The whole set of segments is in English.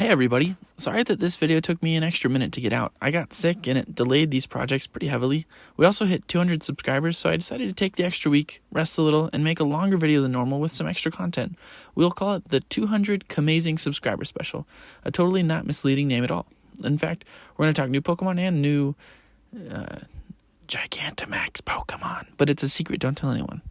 Hey everybody, sorry that this video took me an extra minute to get out. I got sick and it delayed these projects pretty heavily. We also hit 200 subscribers, so I decided to take the extra week, rest a little, and make a longer video than normal with some extra content. We'll call it the 200 Kamazing Subscriber Special, a totally not misleading name at all. In fact, we're going to talk new Pokemon and new Gigantamax Pokemon, but it's a secret, don't tell anyone.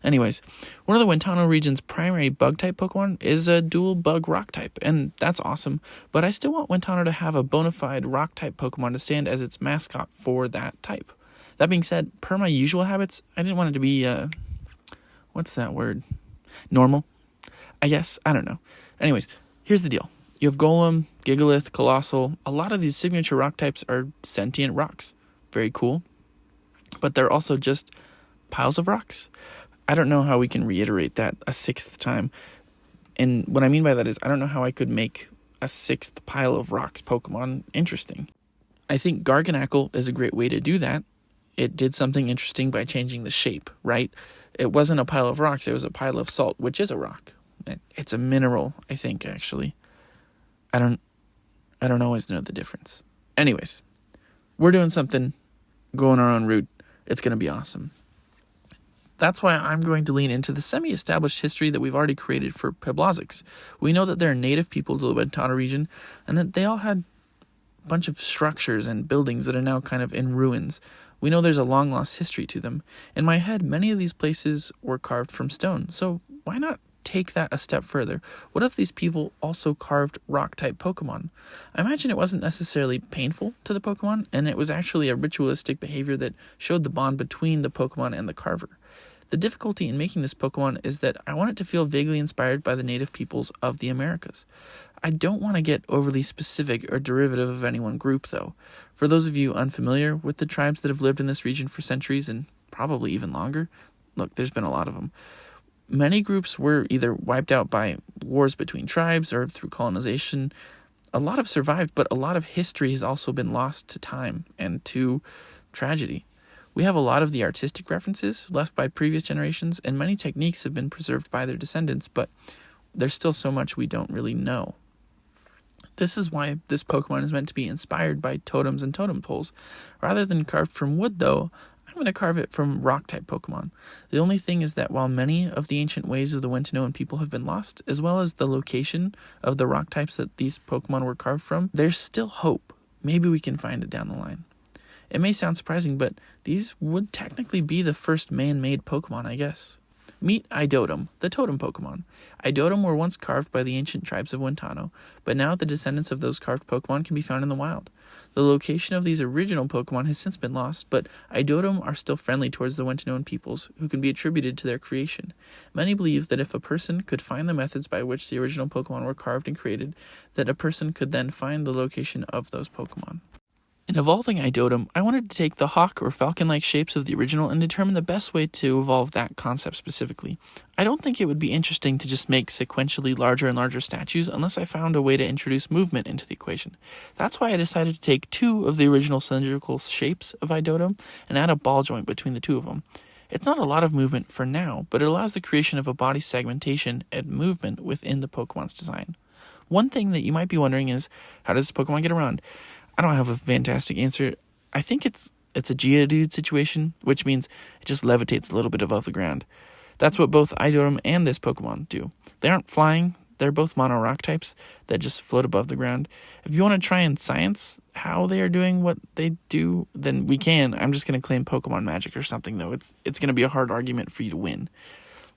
Anyways, one of the Wiano region's primary bug-type Pokemon is a dual bug-rock type, and that's awesome, but I still want Wiano to have a bona fide rock-type Pokemon to stand as its mascot for that type. That being said, per my usual habits, I didn't want it to be, what's that word? Normal? I guess? I don't know. Anyways, here's the deal. You have Golem, Gigalith, Colossal. A lot of these signature rock types are sentient rocks. Very cool. But they're also just piles of rocks. I don't know how we can reiterate that a sixth time. And what I mean by that is I don't know how I could make a sixth pile of rocks Pokemon interesting. I think Garganacl is a great way to do that. It did something interesting by changing the shape, right? It wasn't a pile of rocks, it was a pile of salt, which is a rock. It's a mineral, I think, actually. I don't always know the difference. Anyways, we're doing something, going our own route. It's going to be awesome. That's why I'm going to lean into the semi-established history that we've already created for Peblozzux. We know that they're native people to the Wiano region, and that they all had a bunch of structures and buildings that are now kind of in ruins. We know there's a long-lost history to them. In my head, many of these places were carved from stone, so why not take that a step further? What if these people also carved rock-type Pokemon? I imagine it wasn't necessarily painful to the Pokemon, and it was actually a ritualistic behavior that showed the bond between the Pokemon and the carver. The difficulty in making this Pokemon is that I want it to feel vaguely inspired by the native peoples of the Americas. I don't want to get overly specific or derivative of any one group, though. For those of you unfamiliar with the tribes that have lived in this region for centuries and probably even longer, look, there's been a lot of them. Many groups were either wiped out by wars between tribes or through colonization. A lot have survived, but a lot of history has also been lost to time and to tragedy. We have a lot of the artistic references left by previous generations, and many techniques have been preserved by their descendants, but there's still so much we don't really know. This is why this Pokemon is meant to be inspired by totems and totem poles. Rather than carved from wood, though, I'm going to carve it from rock-type Pokemon. The only thing is that while many of the ancient ways of the Wiano people have been lost, as well as the location of the rock types that these Pokemon were carved from, there's still hope. Maybe we can find it down the line. It may sound surprising, but these would technically be the first man-made Pokemon, I guess. Meet Idotum, the totem Pokemon. Idotum were once carved by the ancient tribes of Wiano, but now the descendants of those carved Pokemon can be found in the wild. The location of these original Pokemon has since been lost, but Idotum are still friendly towards the Wiano peoples, who can be attributed to their creation. Many believe that if a person could find the methods by which the original Pokemon were carved and created, that a person could then find the location of those Pokemon. In evolving Idotum, I wanted to take the hawk or falcon-like shapes of the original and determine the best way to evolve that concept specifically. I don't think it would be interesting to just make sequentially larger and larger statues unless I found a way to introduce movement into the equation. That's why I decided to take two of the original cylindrical shapes of Idotum and add a ball joint between the two of them. It's not a lot of movement for now, but it allows the creation of a body segmentation and movement within the Pokemon's design. One thing that you might be wondering is, how does this Pokemon get around? I don't have a fantastic answer. I think it's a Geodude situation, which means it just levitates a little bit above the ground. That's what both Idotum and this Pokemon do. They aren't flying, they're both mono rock types that just float above the ground. If you want to try and science how they are doing what they do, then we can. I'm just going to claim Pokemon magic or something, though. It's going to be a hard argument for you to win.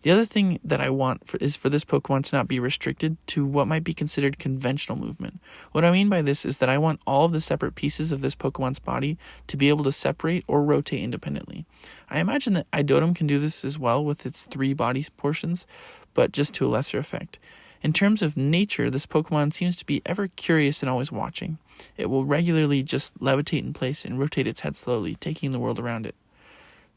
The other thing that I want is for this Pokemon to not be restricted to what might be considered conventional movement. What I mean by this is that I want all of the separate pieces of this Pokemon's body to be able to separate or rotate independently. I imagine that Idotum can do this as well with its 3 body portions, but just to a lesser effect. In terms of nature, this Pokemon seems to be ever curious and always watching. It will regularly just levitate in place and rotate its head slowly, taking the world around it.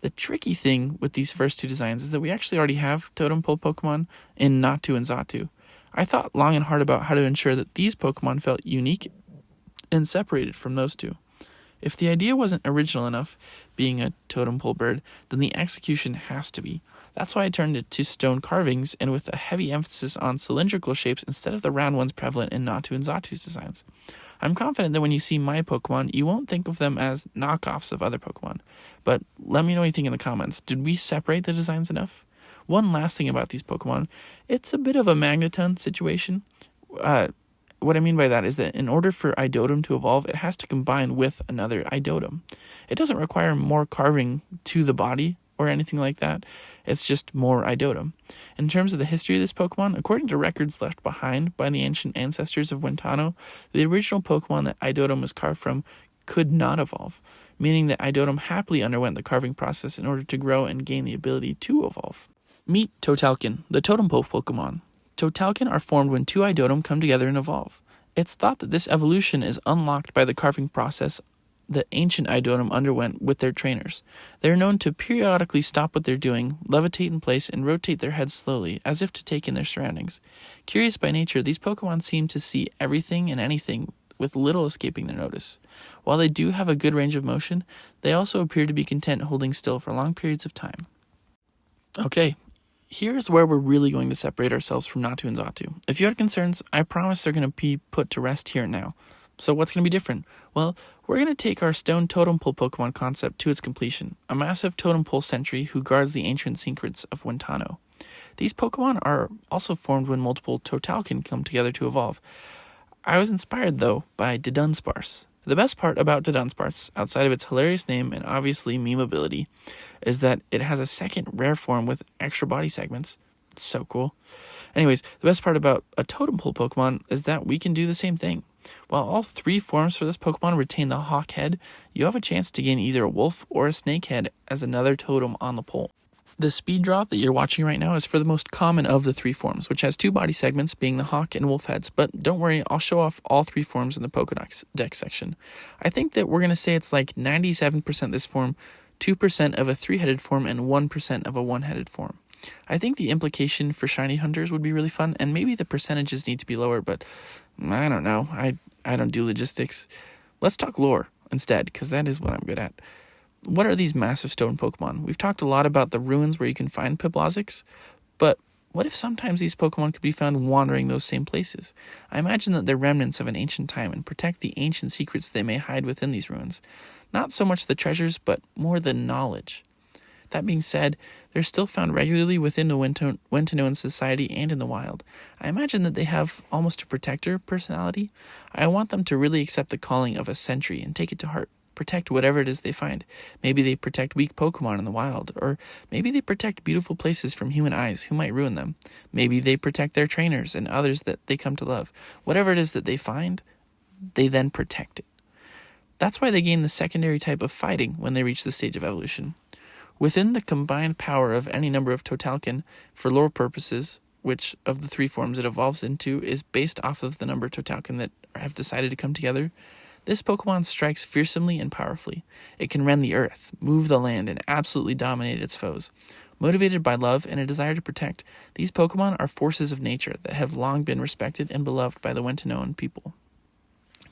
The tricky thing with these first 2 designs is that we actually already have totem pole Pokemon in Natu and Xatu. I thought long and hard about how to ensure that these Pokemon felt unique and separated from those 2. If the idea wasn't original enough, being a totem pole bird, then the execution has to be. That's why I turned it to stone carvings and with a heavy emphasis on cylindrical shapes instead of the round ones prevalent in Natu and Xatu's designs. I'm confident that when you see my Pokemon, you won't think of them as knockoffs of other Pokemon. But let me know what you think in the comments. Did we separate the designs enough? One last thing about these Pokemon, it's a bit of a Magneton situation. What I mean by that is that in order for Idotum to evolve, it has to combine with another Idotum. It doesn't require more carving to the body or anything like that. It's just more Idotum. In terms of the history of this Pokemon, according to records left behind by the ancient ancestors of Wintano, the original Pokemon that Idotum was carved from could not evolve, meaning that Idotum happily underwent the carving process in order to grow and gain the ability to evolve. Meet Totalcan, the totem pole Pokemon. Totalcan are formed when two Idotum come together and evolve. It's thought that this evolution is unlocked by the carving process that ancient Idotum underwent with their trainers. They are known to periodically stop what they're doing, levitate in place, and rotate their heads slowly, as if to take in their surroundings. Curious by nature, these Pokemon seem to see everything and anything with little escaping their notice. While they do have a good range of motion, they also appear to be content holding still for long periods of time. Okay, here's where we're really going to separate ourselves from Natu and Xatu. If you had concerns, I promise they're going to be put to rest here and now. So what's going to be different? Well, we're going to take our stone totem pole Pokemon concept to its completion, a massive totem pole sentry who guards the ancient secrets of Wintano. These Pokemon are also formed when multiple Totalcan come together to evolve. I was inspired, though, by Dunsparce. The best part about Dunsparce, outside of its hilarious name and obviously meme ability, is that it has a second rare form with extra body segments. It's so cool. Anyways, the best part about a totem pole Pokemon is that we can do the same thing. While all three forms for this Pokemon retain the hawk head, you have a chance to gain either a wolf or a snake head as another totem on the pole. The speed drop that you're watching right now is for the most common of the three forms, which has two body segments being the hawk and wolf heads, but don't worry, I'll show off all three forms in the Pokédex section. I think that we're going to say it's like 97% this form, 2% of a three-headed form, and 1% of a one-headed form. I think the implication for shiny hunters would be really fun, and maybe the percentages need to be lower, but I don't know. I don't do logistics. Let's talk lore instead, because that is what I'm good at. What are these massive stone Pokemon? We've talked a lot about the ruins where you can find Peblozzux, but what if sometimes these Pokemon could be found wandering those same places? I imagine that they're remnants of an ancient time and protect the ancient secrets they may hide within these ruins. Not so much the treasures, but more the knowledge. That being said, they're still found regularly within the Wintanoan society and in the wild. I imagine that they have almost a protector personality. I want them to really accept the calling of a sentry and take it to heart. Protect whatever it is they find. Maybe they protect weak Pokemon in the wild, or maybe they protect beautiful places from human eyes who might ruin them. Maybe they protect their trainers and others that they come to love. Whatever it is that they find, they then protect it. That's why they gain the secondary type of fighting when they reach the stage of evolution. Within the combined power of any number of Totalcan, for lore purposes, which of the three forms it evolves into is based off of the number of Totalcan that have decided to come together, this Pokemon strikes fearsomely and powerfully. It can rend the earth, move the land, and absolutely dominate its foes. Motivated by love and a desire to protect, these Pokemon are forces of nature that have long been respected and beloved by the Wintanoan people.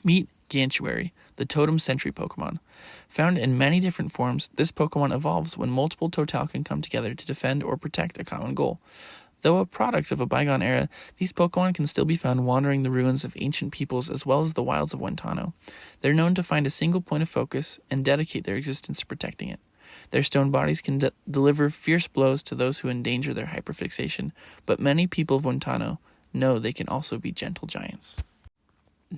Meet Gantuary, the totem sentry Pokemon. Found in many different forms, this Pokemon evolves when multiple Totalcan come together to defend or protect a common goal. Though a product of a bygone era, these Pokemon can still be found wandering the ruins of ancient peoples as well as the wilds of Wintano. They're known to find a single point of focus and dedicate their existence to protecting it. Their stone bodies can deliver fierce blows to those who endanger their hyperfixation, but many people of Wintano know they can also be gentle giants.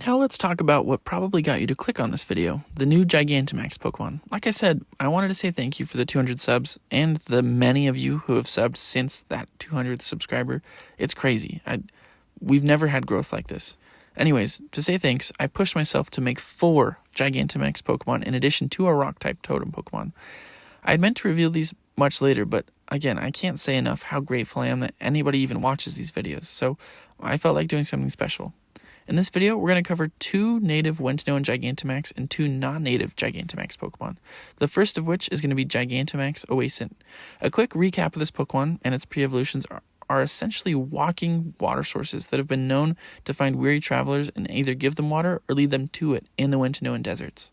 Now let's talk about what probably got you to click on this video, the new Gigantamax Pokemon. Like I said, I wanted to say thank you for the 200 subs and the many of you who have subbed since that 200th subscriber. It's crazy. We've never had growth like this. Anyways, to say thanks, I pushed myself to make 4 Gigantamax Pokemon in addition to a Rock-type Totem Pokemon. I'd meant to reveal these much later, but again, I can't say enough how grateful I am that anybody even watches these videos, so I felt like doing something special. In this video, we're going to cover 2 native Wintanoan Gigantamax and 2 non-native Gigantamax Pokemon. The first of which is going to be Gigantamax Oascent. A quick recap of this Pokemon and its pre-evolutions are essentially walking water sources that have been known to find weary travelers and either give them water or lead them to it in the Wintanoan deserts.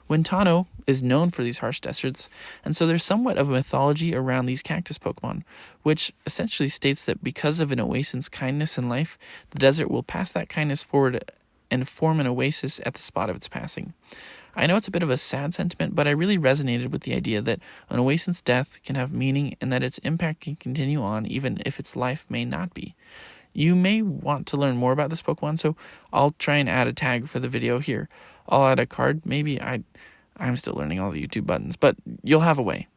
Wintano is known for these harsh deserts, and so there's somewhat of a mythology around these cactus Pokemon, which essentially states that because of an Oascent's kindness in life, the desert will pass that kindness forward and form an oasis at the spot of its passing. I know it's a bit of a sad sentiment, but I really resonated with the idea that an Oascent's death can have meaning and that its impact can continue on even if its life may not be. You may want to learn more about this Pokemon, so I'll try and add a tag for the video here. I'll add a card, maybe. I'm still learning all the YouTube buttons, but you'll have a way.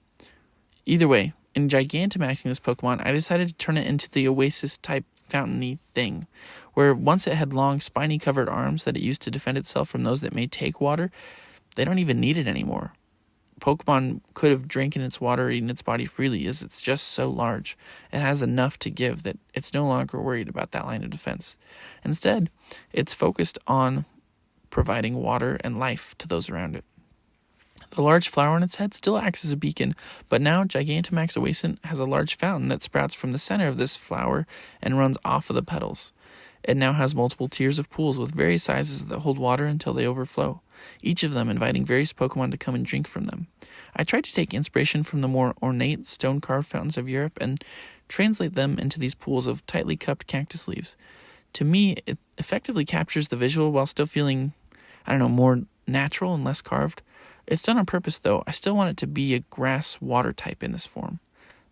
Either way, in Gigantamaxing this Pokemon, I decided to turn it into the Oasis-type fountain-y thing, where once it had long, spiny-covered arms that it used to defend itself from those that may take water, they don't even need it anymore. Pokemon could have drinking its water or eaten its body freely, as it's just so large. It has enough to give that it's no longer worried about that line of defense. Instead, it's focused on providing water and life to those around it. The large flower on its head still acts as a beacon, but now Gigantamax Oascent has a large fountain that sprouts from the center of this flower and runs off of the petals. It now has multiple tiers of pools with various sizes that hold water until they overflow, each of them inviting various Pokemon to come and drink from them. I tried to take inspiration from the more ornate stone-carved fountains of Europe and translate them into these pools of tightly cupped cactus leaves. To me, it effectively captures the visual while still feeling, more natural and less carved. It's done on purpose, though. I still want it to be a grass water type in this form.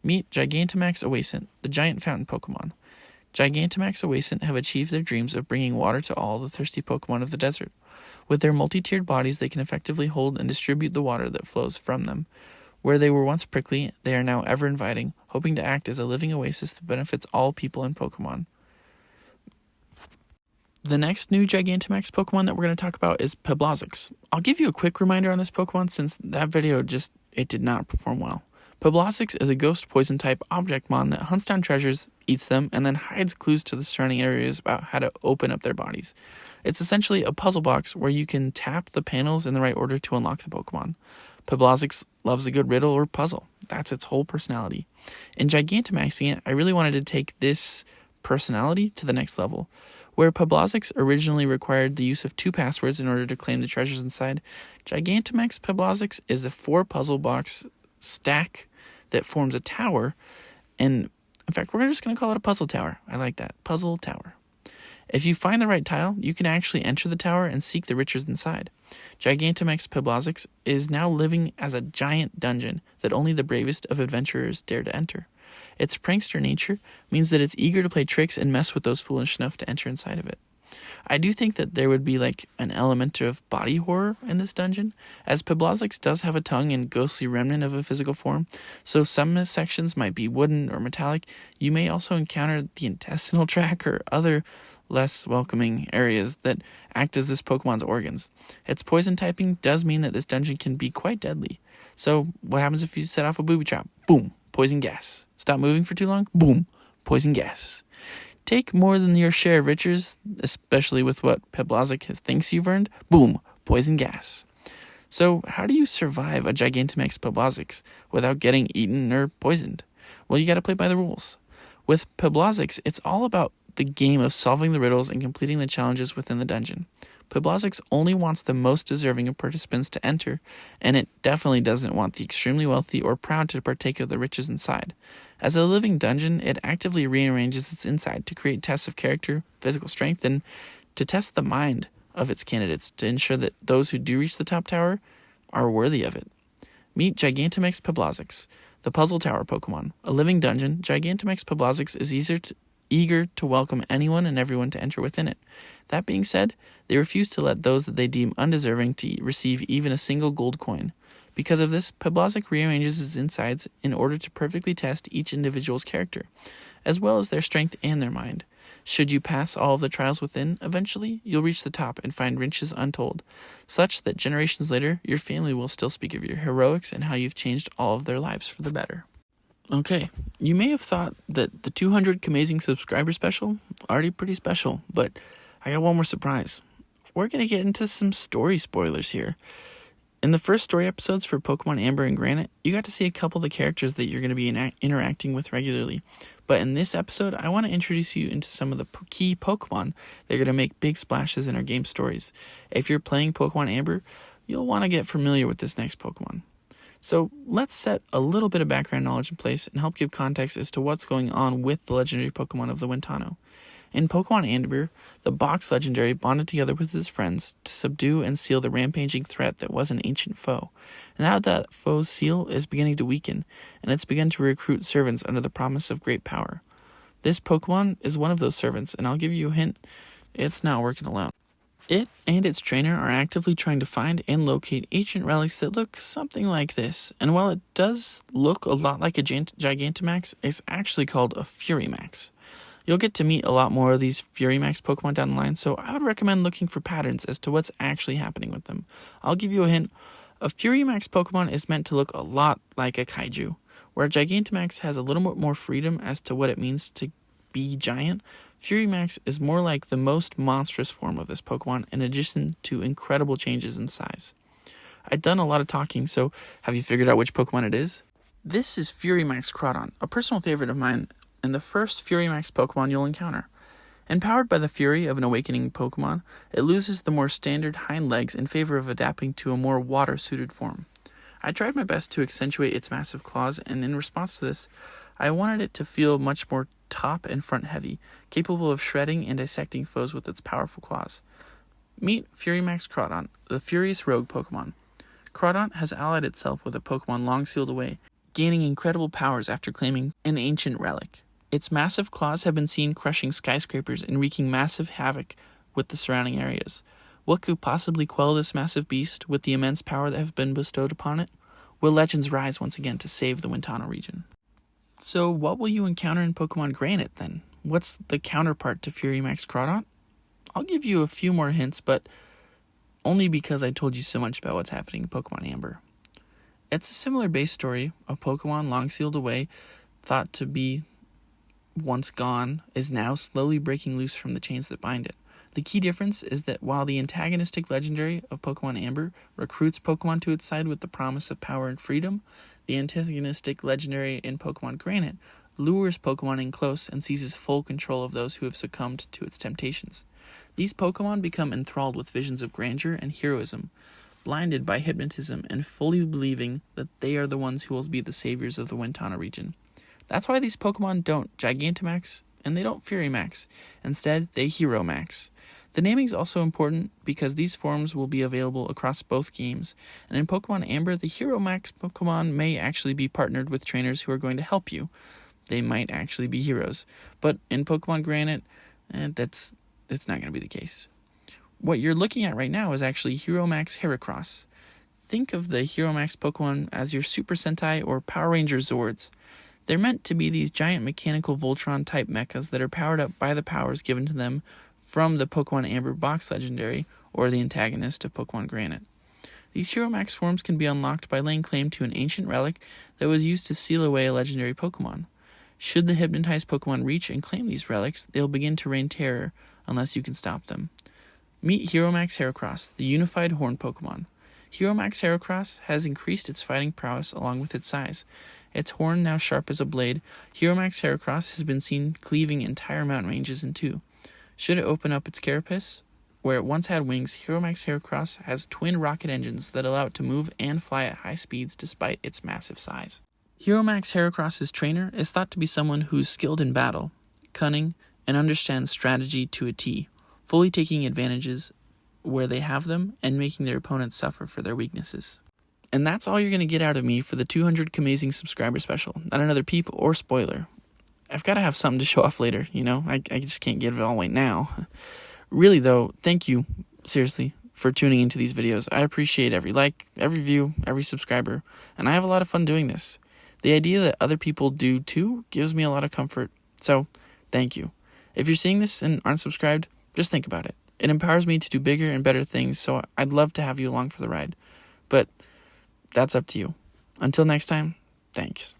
Meet Gigantamax Oascent, the giant fountain Pokemon. Gigantamax Oascent have achieved their dreams of bringing water to all the thirsty Pokemon of the desert. With their multi-tiered bodies, they can effectively hold and distribute the water that flows from them. Where they were once prickly, they are now ever-inviting, hoping to act as a living oasis that benefits all people and Pokemon. The next new Gigantamax Pokemon that we're going to talk about is Peblozzux. I'll give you a quick reminder on this Pokemon since that video it did not perform well. Peblozzux is a ghost poison type Objectmon that hunts down treasures, eats them, and then hides clues to the surrounding areas about how to open up their bodies. It's essentially a puzzle box where you can tap the panels in the right order to unlock the Pokemon. Peblozzux loves a good riddle or puzzle. That's its whole personality. In Gigantamaxing it, I really wanted to take this personality to the next level. Where Peblozzux originally required the use of 2 passwords in order to claim the treasures inside, Gigantamax Peblozzux is a 4 puzzle box stack that forms a tower, and in fact, we're just going to call it a puzzle tower. I like that. Puzzle tower. If you find the right tile, you can actually enter the tower and seek the riches inside. Gigantamax Peblozzux is now living as a giant dungeon that only the bravest of adventurers dare to enter. Its prankster nature means that it's eager to play tricks and mess with those foolish enough to enter inside of it. I do think that there would be an element of body horror in this dungeon, as Peblozzux does have a tongue and ghostly remnant of a physical form, so some sections might be wooden or metallic. You may also encounter the intestinal tract or other less welcoming areas that act as this Pokemon's organs. Its poison typing does mean that this dungeon can be quite deadly. So what happens if you set off a booby trap? Boom, poison gas. Stop moving for too long? Boom, poison gas. Take more than your share of riches, especially with what Peblozzux thinks you've earned. Boom, poison gas. So how do you survive a Gigantamax Peblozzux without getting eaten or poisoned? Well, you gotta play by the rules. With Peblozzux, it's all about the game of solving the riddles and completing the challenges within the dungeon. Peblozzux only wants the most deserving of participants to enter, and it definitely doesn't want the extremely wealthy or proud to partake of the riches inside. As a living dungeon, it actively rearranges its inside to create tests of character, physical strength, and to test the mind of its candidates to ensure that those who do reach the top tower are worthy of it. Meet Gigantamax Peblozzux, the Puzzle Tower Pokemon. A living dungeon, Gigantamax Peblozzux is eager to welcome anyone and everyone to enter within it. That being said, they refuse to let those that they deem undeserving to receive even a single gold coin. Because of this, Peblozzux rearranges its insides in order to perfectly test each individual's character, as well as their strength and their mind. Should you pass all of the trials within, eventually you'll reach the top and find riches untold, such that generations later, your family will still speak of your heroics and how you've changed all of their lives for the better. Okay, you may have thought that the 200 Amazing Subscriber special, already pretty special, but I got one more surprise. We're going to get into some story spoilers here. In the first story episodes for Pokemon Amber and Granite, you got to see a couple of the characters that you're going to be interacting with regularly. But in this episode, I want to introduce you into some of the key Pokemon that are going to make big splashes in our game stories. If you're playing Pokemon Amber, you'll want to get familiar with this next Pokemon. So let's set a little bit of background knowledge in place and help give context as to what's going on with the legendary Pokemon of the Wintano. In Pokemon Amber, the Box Legendary bonded together with his friends to subdue and seal the rampaging threat that was an ancient foe. And now that foe's seal is beginning to weaken, and it's begun to recruit servants under the promise of great power. This Pokemon is one of those servants, and I'll give you a hint, it's not working alone. It and its trainer are actively trying to find and locate ancient relics that look something like this. And while it does look a lot like a Gigantamax, it's actually called a FuryMax. You'll get to meet a lot more of these FuryMax Pokemon down the line, so I would recommend looking for patterns as to what's actually happening with them. I'll give you a hint. A FuryMax Pokemon is meant to look a lot like a kaiju, where Gigantamax has a little bit more freedom as to what it means to be giant. FuryMax is more like the most monstrous form of this Pokemon, in addition to incredible changes in size. I've done a lot of talking, so have you figured out which Pokemon it is? This is FuryMax Crawdaunt, a personal favorite of mine, and the first FuryMax Pokemon you'll encounter. Empowered by the fury of an awakening Pokemon, it loses the more standard hind legs in favor of adapting to a more water-suited form. I tried my best to accentuate its massive claws, and in response to this, I wanted it to feel much more top and front heavy, capable of shredding and dissecting foes with its powerful claws. Meet FuryMax Crawdaunt, the furious rogue Pokemon. Crawdaunt has allied itself with a Pokemon long sealed away, gaining incredible powers after claiming an ancient relic. Its massive claws have been seen crushing skyscrapers and wreaking massive havoc with the surrounding areas. What could possibly quell this massive beast with the immense power that have been bestowed upon it? Will legends rise once again to save the Wintano region? So what will you encounter in Pokemon Granite then? What's the counterpart to FuryMax Crawdaunt? I'll give you a few more hints, but only because I told you so much about what's happening in Pokemon Amber. It's a similar base story. A Pokemon long sealed away, thought to be once gone, is now slowly breaking loose from the chains that bind it. The key difference is that while the antagonistic legendary of Pokemon Amber recruits Pokemon to its side with the promise of power and freedom, the antagonistic legendary in Pokemon Granite lures Pokemon in close and seizes full control of those who have succumbed to its temptations. These Pokemon become enthralled with visions of grandeur and heroism, blinded by hypnotism and fully believing that they are the ones who will be the saviors of the Wintano region. That's why these Pokemon don't Gigantamax and they don't FuryMax. Instead, they HeroMax. The naming is also important because these forms will be available across both games, and in Pokemon Amber, the HeroMax Pokemon may actually be partnered with trainers who are going to help you. They might actually be heroes, but in Pokemon Granite, that's not going to be the case. What you're looking at right now is actually HeroMax Heracross. Think of the HeroMax Pokemon as your Super Sentai or Power Ranger Zords. They're meant to be these giant mechanical Voltron-type mechas that are powered up by the powers given to them from the Pokemon Amber Box Legendary, or the antagonist of Pokemon Granite. These HeroMax forms can be unlocked by laying claim to an ancient relic that was used to seal away a legendary Pokemon. Should the hypnotized Pokemon reach and claim these relics, they'll begin to rain terror unless you can stop them. Meet HeroMax Heracross, the unified horn Pokemon. HeroMax Heracross has increased its fighting prowess along with its size. Its horn now sharp as a blade, HeroMax Heracross has been seen cleaving entire mountain ranges in two. Should it open up its carapace, where it once had wings, HeroMax Heracross has twin rocket engines that allow it to move and fly at high speeds despite its massive size. HeroMax Heracross's trainer is thought to be someone who's skilled in battle, cunning, and understands strategy to a T, fully taking advantages where they have them and making their opponents suffer for their weaknesses. And that's all you're going to get out of me for the 200 Amazing subscriber special. Not another peep or spoiler. I've got to have something to show off later, you know? I just can't give it all away now. Really, though, thank you, seriously, for tuning into these videos. I appreciate every like, every view, every subscriber, and I have a lot of fun doing this. The idea that other people do too gives me a lot of comfort, so thank you. If you're seeing this and aren't subscribed, just think about it. It empowers me to do bigger and better things, so I'd love to have you along for the ride. But that's up to you. Until next time, thanks.